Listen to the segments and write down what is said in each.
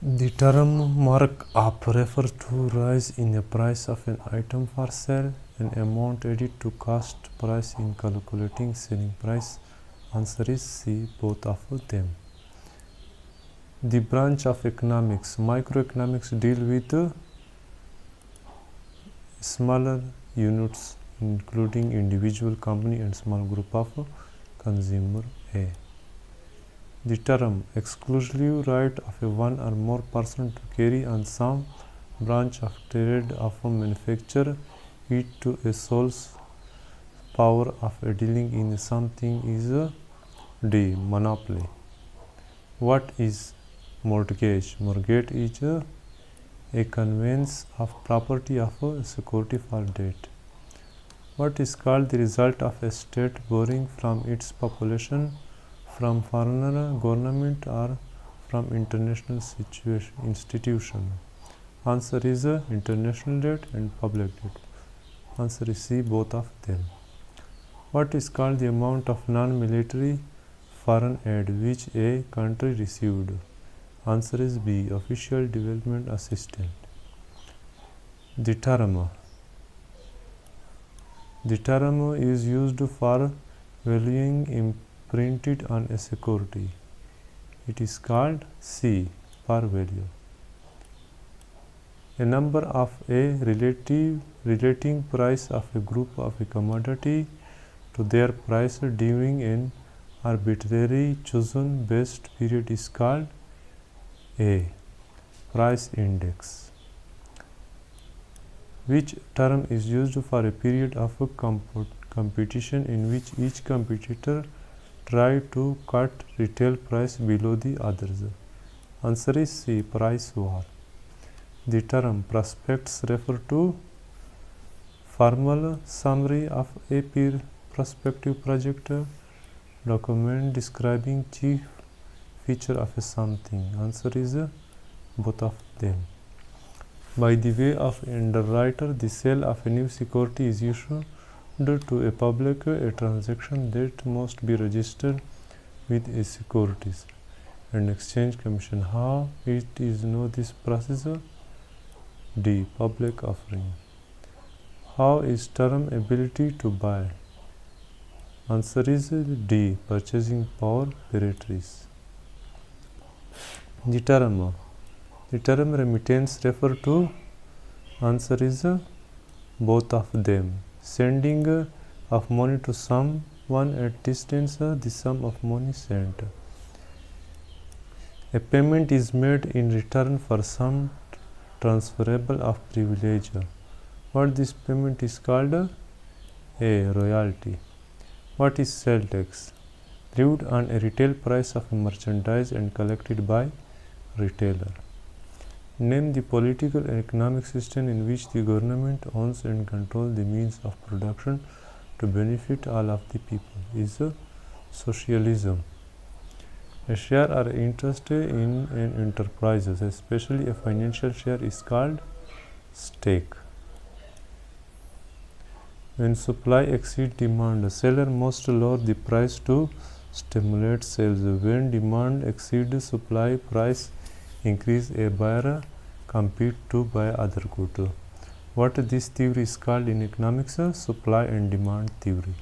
The term markup refers to rise in the price of an item for sale, an amount added to cost price in calculating selling price. Answer is C, both of them. The branch of economics, microeconomics, deal with smaller units including individual, company and small group of consumer. A. The term exclusive right of one or more person to carry on some branch of trade of manufacture it to a sole power of dealing in something is D. Monopoly. What is mortgage? Mortgage is a conveyance of property of security for debt. What is called the result of a state borrowing from its population, from foreign government or from international institution? Answer is international debt and public debt. Answer is C, both of them. What is called the amount of non-military foreign aid which a country received? Answer is B, official development assistance. The term is used for valuing imprinted on a security. It is called C, par value. A number of a relating price of a group of a commodity to their price during an arbitrary chosen best period is called A, price index. Which term is used for a period of competition in which each competitor tried to cut retail price below the others? Answer is C, price war. The term prospectus refer to formal summary of a prospective project document describing chief feature of a something. Answer is both of them. By the way of underwriter, the sale of a new security is issued to a public, a transaction that must be registered with a Securities and Exchange Commission. How it is know this process? D, public offering. How is term ability to buy? Answer is D, purchasing power parameters. The term remittance refer to? Answer is both of them. Sending of money to someone at distance, the sum of money sent. A payment is made in return for some transferable of privilege. What this payment is called? A, royalty. What is sale tax? Levied on a retail price of merchandise and collected by retailer. Name the political and economic system in which the government owns and controls the means of production to benefit all of the people. Is socialism. A share or interest in an enterprise, especially a financial share, is called stake. When supply exceeds demand, a seller must lower the price to stimulate sales. When demand exceeds supply, price increase. A buyer compete to buy other good. What this theory is called in economics? Supply and demand theory.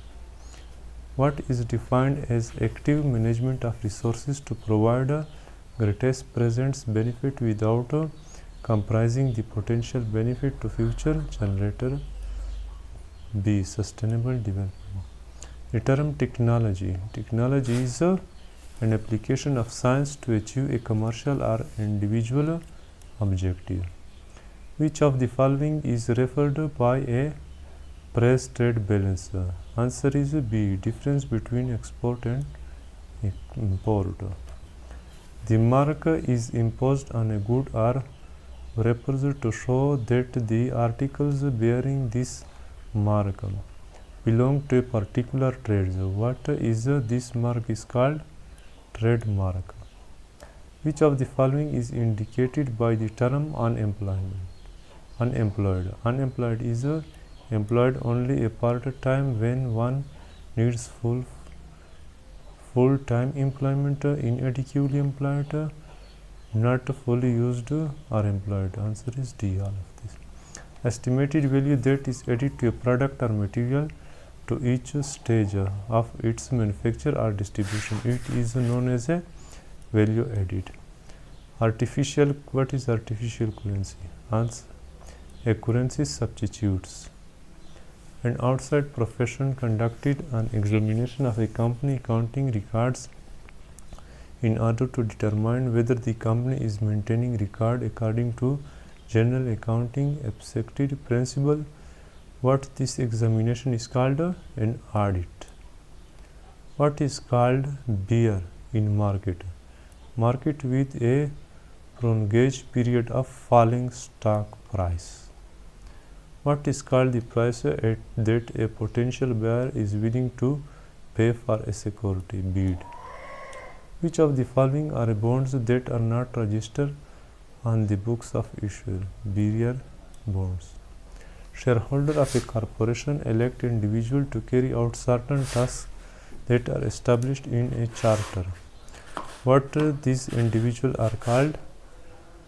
What is defined as active management of resources to provide greatest present benefit without comprising the potential benefit to future generator? B, sustainable development. The term technology. Technology is an application of science to achieve a commercial or individual objective. Which of the following is referred by a price trade balance? Answer is B, difference between export and import. The mark is imposed on a good or wrappers to show that the articles bearing this mark belong to a particular trade. What is this mark is called? Trademark. Which of the following is indicated by the term unemployed? Unemployed is employed only a part-time when one needs full-time employment. Inadequately employed not fully used or employed. Answer is D, all of this. Estimated value that is added to a product or material to each stage of its manufacture or distribution. It is known as a value added. Artificial, what is artificial currency? Answer, a currency substitutes. An outside profession conducted an examination of a company accounting records in order to determine whether the company is maintaining record according to general accounting accepted principle. What this examination is called? An audit. What is called bear in market? Market with a prolonged period of falling stock price. What is called the price that a potential buyer is willing to pay for a security bid? Which of the following are bonds that are not registered on the books of issuer? Bearer bonds. Shareholder of a corporation elect an individual to carry out certain tasks that are established in a charter. What these individuals are called?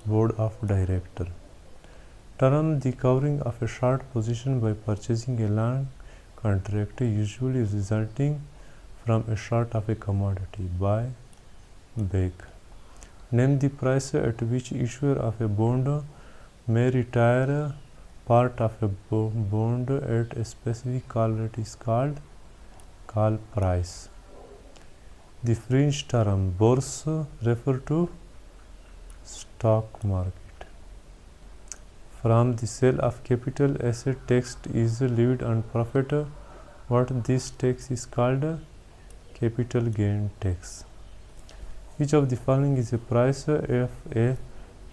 Board of Directors. Term, the covering of a short position by purchasing a long contract, usually resulting from a short of a commodity. Buy, back. Name the price at which issuer of a bond may retire part of a bond at a specific call rate is called call price. The fringe term bourse refer to stock market. From the sale of capital asset tax is levied on profit. What this tax is called? Capital gain tax. Which of the following is the price of a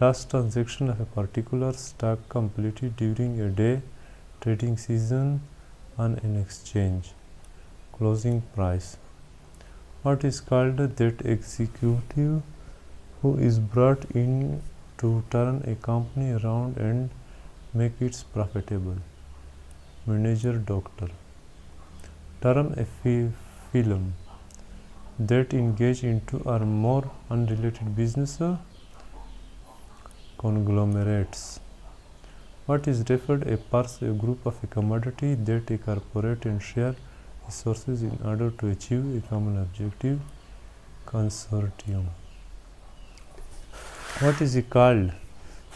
last transaction of a particular stock completed during a day trading season on an exchange? Closing price. What is called that executive who is brought in to turn a company around and make it profitable? Manager, doctor. Term, a film that engage into or more unrelated business conglomerates. What is referred a group of a commodity that a corporate and share resources in order to achieve a common objective? Consortium. What is it called?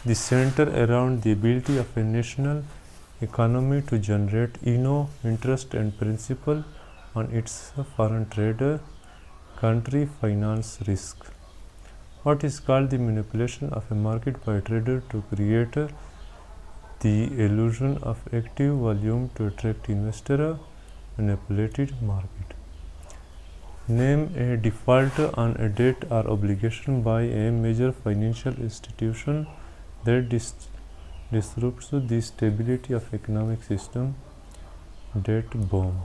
The center around the ability of a national economy to generate interest and principal on its foreign trade. Country finance risk. What is called the manipulation of a market by a trader to create the illusion of active volume to attract investor? Manipulated market. Name a default on a debt or obligation by a major financial institution that disrupts the stability of economic system. Debt bomb.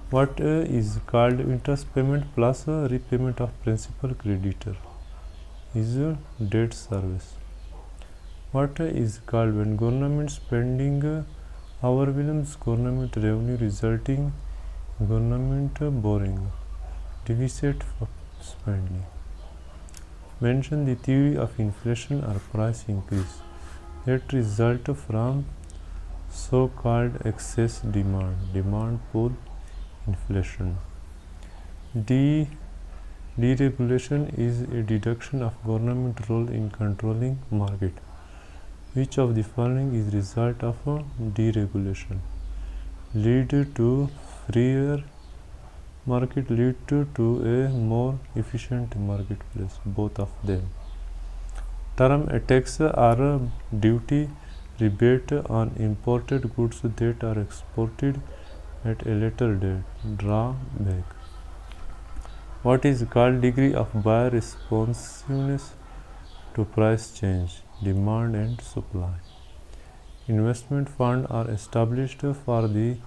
What is called interest payment plus repayment of principal creditor? Is debt service. What is called when government spending overwhelms government revenue resulting government borrowing? Deficit for spending. Mention the theory of inflation or price increase that result from so-called excess demand pull inflation. Deregulation is a deduction of government role in controlling market. Which of the following is result of deregulation? Lead to freer market, lead to a more efficient marketplace, both of them. Term, a tax or a duty rebate on imported goods that are exported at a later date. Drawback. What is called degree of buyer responsiveness to price change, demand and supply? Investment funds are established for the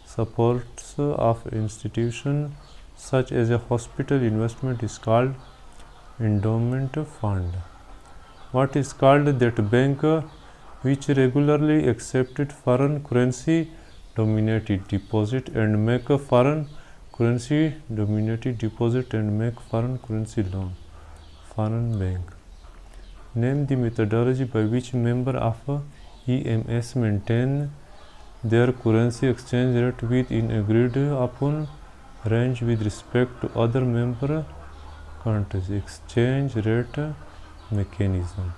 supports of institutions such as a hospital. Investment is called endowment fund. What is called that bank which regularly accepted foreign currency dominated deposit and make a foreign currency dominated deposit and make foreign currency loan? Foreign bank. Name the methodology by which member of EMS maintain their currency exchange rate within agreed upon range with respect to other member countries. Exchange rate mechanism.